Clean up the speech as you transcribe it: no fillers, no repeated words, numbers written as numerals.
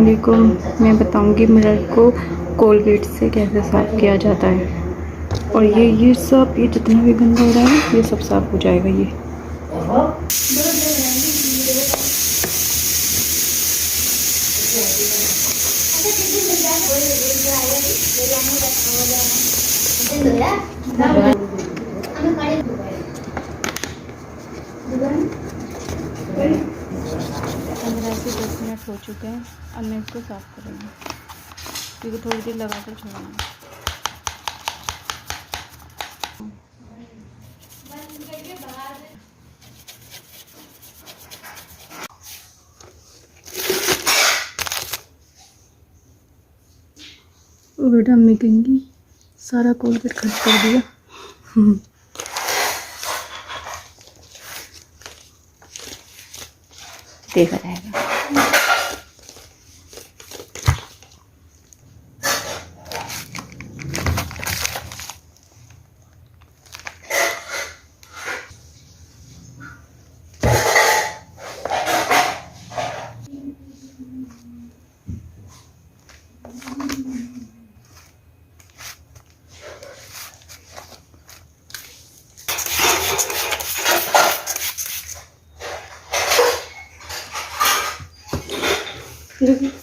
अस्सलामुअलैकुम। मैं बताऊंगी मिरर को कोलगेट से कैसे साफ़ किया जाता है। और ये सब ये जितना भी गंदा हो रहा है ये सब साफ़ हो जाएगा। ये पंद्रह से 10 मिनट हो चुके हैं। अब मैं इसको साफ़ करूँगी क्योंकि थोड़ी देर लगा कर छोड़ना। बेटा अम्मी कहेंगी सारा कोलगेट खर्च कर दिया। देखा जाएगा। देखिए